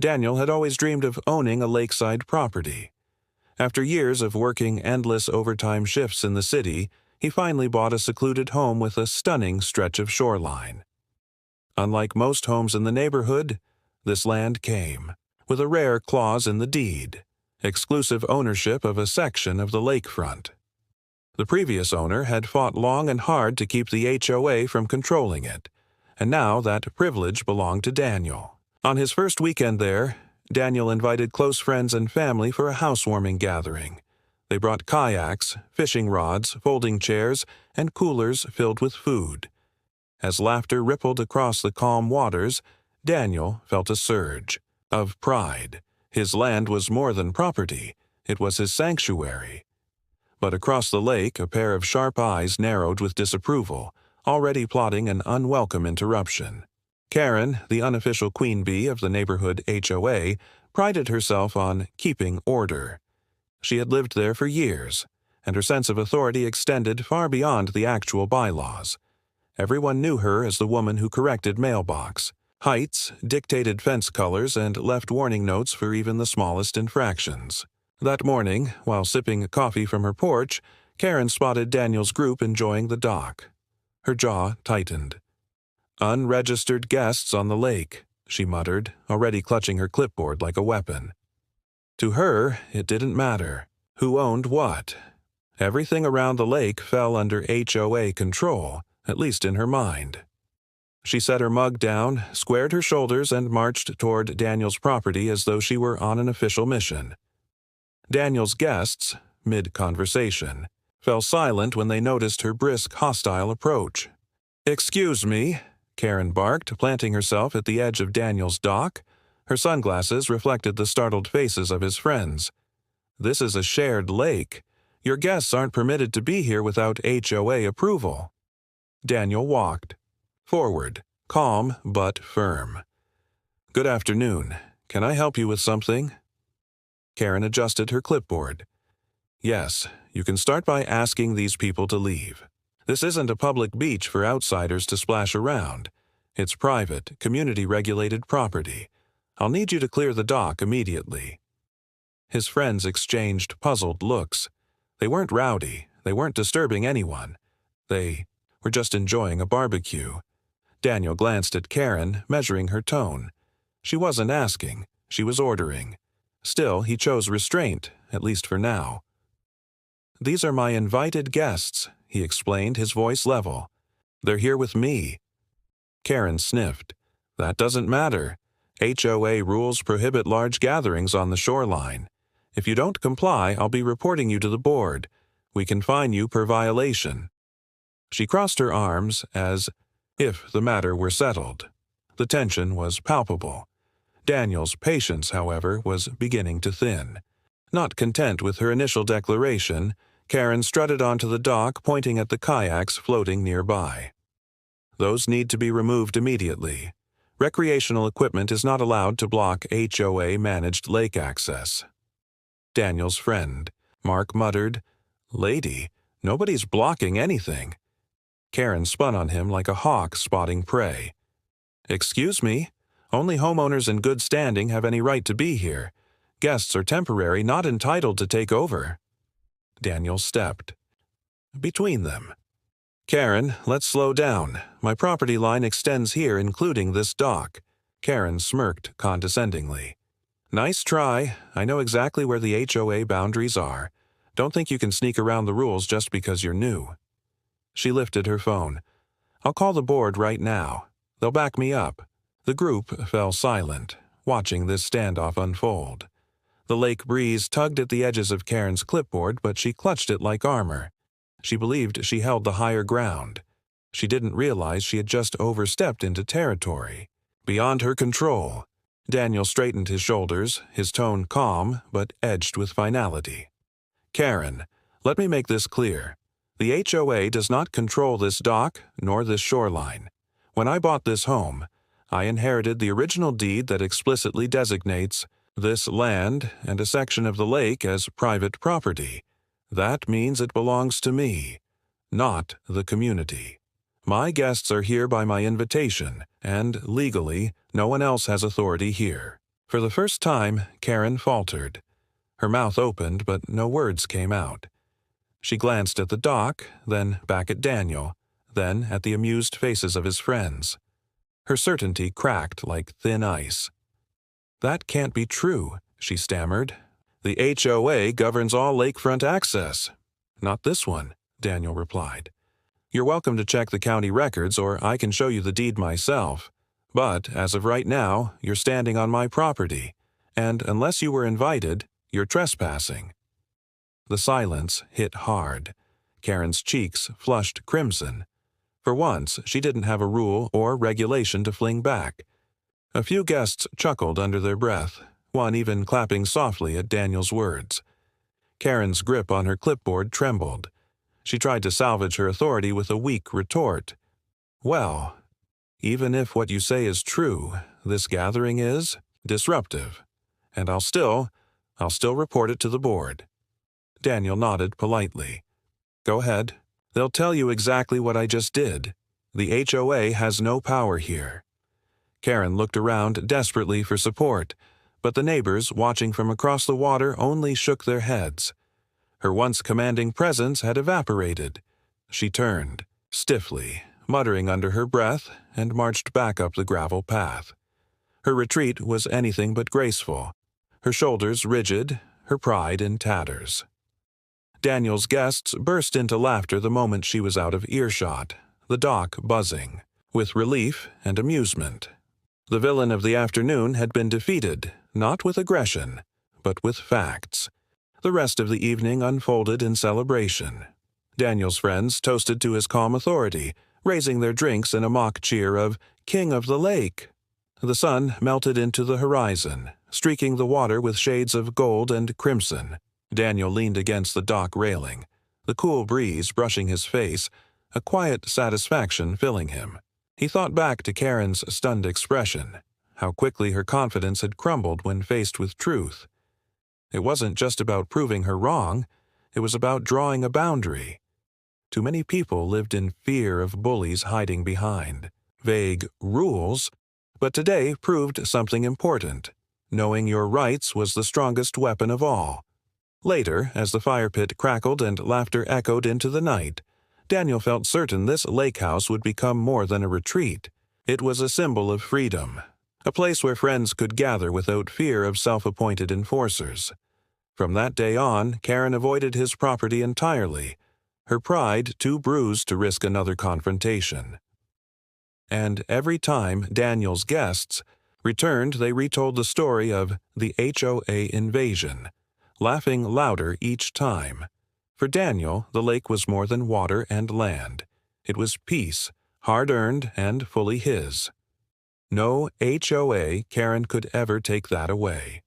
Daniel had always dreamed of owning a lakeside property. After years of working endless overtime shifts in the city, he finally bought a secluded home with a stunning stretch of shoreline. Unlike most homes in the neighborhood, this land came with a rare clause in the deed: exclusive ownership of a section of the lakefront. The previous owner had fought long and hard to keep the HOA from controlling it, and now that privilege belonged to Daniel. On his first weekend there, Daniel invited close friends and family for a housewarming gathering. They brought kayaks, fishing rods, folding chairs, and coolers filled with food. As laughter rippled across the calm waters, Daniel felt a surge of pride. His land was more than property, it was his sanctuary. But across the lake, a pair of sharp eyes narrowed with disapproval, already plotting an unwelcome interruption. Karen, the unofficial queen bee of the neighborhood HOA, prided herself on keeping order. She had lived there for years, and her sense of authority extended far beyond the actual bylaws. Everyone knew her as the woman who corrected mailbox heights, dictated fence colors, and left warning notes for even the smallest infractions. That morning, while sipping coffee from her porch, Karen spotted Daniel's group enjoying the dock. Her jaw tightened. "Unregistered guests on the lake," she muttered, already clutching her clipboard like a weapon. To her, it didn't matter who owned what. Everything around the lake fell under HOA control, at least in her mind. She set her mug down, squared her shoulders, and marched toward Daniel's property as though she were on an official mission. Daniel's guests, mid-conversation, fell silent when they noticed her brisk, hostile approach. "Excuse me," Karen barked, planting herself at the edge of Daniel's dock. Her sunglasses reflected the startled faces of his friends. "This is a shared lake. Your guests aren't permitted to be here without HOA approval." Daniel walked forward, calm but firm. "Good afternoon. Can I help you with something?" Karen adjusted her clipboard. "Yes, you can start by asking these people to leave. This isn't a public beach for outsiders to splash around. It's private, community-regulated property. I'll need you to clear the dock immediately." His friends exchanged puzzled looks. They weren't rowdy. They weren't disturbing anyone. They were just enjoying a barbecue. Daniel glanced at Karen, measuring her tone. She wasn't asking. She was ordering. Still, he chose restraint, at least for now. "These are my invited guests," he explained, his voice level. "They're here with me." Karen sniffed. "That doesn't matter. HOA rules prohibit large gatherings on the shoreline. If you don't comply, I'll be reporting you to the board. We can fine you per violation." She crossed her arms as if the matter were settled. The tension was palpable. Daniel's patience, however, was beginning to thin. Not content with her initial declaration, Karen strutted onto the dock, pointing at the kayaks floating nearby. "Those need to be removed immediately. Recreational equipment is not allowed to block HOA-managed lake access." Daniel's friend, Mark, muttered, "Lady, nobody's blocking anything." Karen spun on him like a hawk spotting prey. "Excuse me, only homeowners in good standing have any right to be here. Guests are temporary, not entitled to take over." Daniel stepped between them. "Karen, let's slow down. My property line extends here, including this dock." Karen smirked condescendingly. "Nice try. I know exactly where the HOA boundaries are. Don't think you can sneak around the rules just because you're new." She lifted her phone. "I'll call the board right now. They'll back me up." The group fell silent, watching this standoff unfold. The lake breeze tugged at the edges of Karen's clipboard, but she clutched it like armor. She believed she held the higher ground. She didn't realize she had just overstepped into territory beyond her control. Daniel straightened his shoulders, his tone calm but edged with finality. "Karen, let me make this clear. The HOA does not control this dock nor this shoreline. When I bought this home, I inherited the original deed that explicitly designates this land and a section of the lake as private property. That means it belongs to me, not the community. My guests are here by my invitation, and legally, no one else has authority here. For the first time, Karen faltered. Her mouth opened, but no words came out. She glanced at the dock, then back at Daniel, then at the amused faces of his friends. Her certainty cracked like thin ice. "That can't be true," she stammered. "The HOA governs all lakefront access." "Not this one," Daniel replied. "You're welcome to check the county records, or I can show you the deed myself. But, as of right now, you're standing on my property, and unless you were invited, you're trespassing." The silence hit hard. Karen's cheeks flushed crimson. For once, she didn't have a rule or regulation to fling back. A few guests chuckled under their breath, one even clapping softly at Daniel's words. Karen's grip on her clipboard trembled. She tried to salvage her authority with a weak retort. "Well, even if what you say is true, this gathering is disruptive, and I'll still report it to the board." Daniel nodded politely. "Go ahead. They'll tell you exactly what I just did. The HOA has no power here." Karen looked around desperately for support, but the neighbors watching from across the water only shook their heads. Her once commanding presence had evaporated. She turned, stiffly, muttering under her breath, and marched back up the gravel path. Her retreat was anything but graceful, her shoulders rigid, her pride in tatters. Daniel's guests burst into laughter the moment she was out of earshot, the dock buzzing, with relief and amusement. The villain of the afternoon had been defeated, not with aggression, but with facts. The rest of the evening unfolded in celebration. Daniel's friends toasted to his calm authority, raising their drinks in a mock cheer of "King of the Lake." The sun melted into the horizon, streaking the water with shades of gold and crimson. Daniel leaned against the dock railing, the cool breeze brushing his face, a quiet satisfaction filling him. He thought back to Karen's stunned expression, how quickly her confidence had crumbled when faced with truth. It wasn't just about proving her wrong, it was about drawing a boundary. Too many people lived in fear of bullies hiding behind vague rules, but today proved something important. Knowing your rights was the strongest weapon of all. Later, as the fire pit crackled and laughter echoed into the night, Daniel felt certain this lake house would become more than a retreat. It was a symbol of freedom, a place where friends could gather without fear of self-appointed enforcers. From that day on, Karen avoided his property entirely, her pride too bruised to risk another confrontation. And every time Daniel's guests returned, they retold the story of the HOA invasion, laughing louder each time. For Daniel, the lake was more than water and land. It was peace, hard-earned and fully his. No HOA Karen could ever take that away.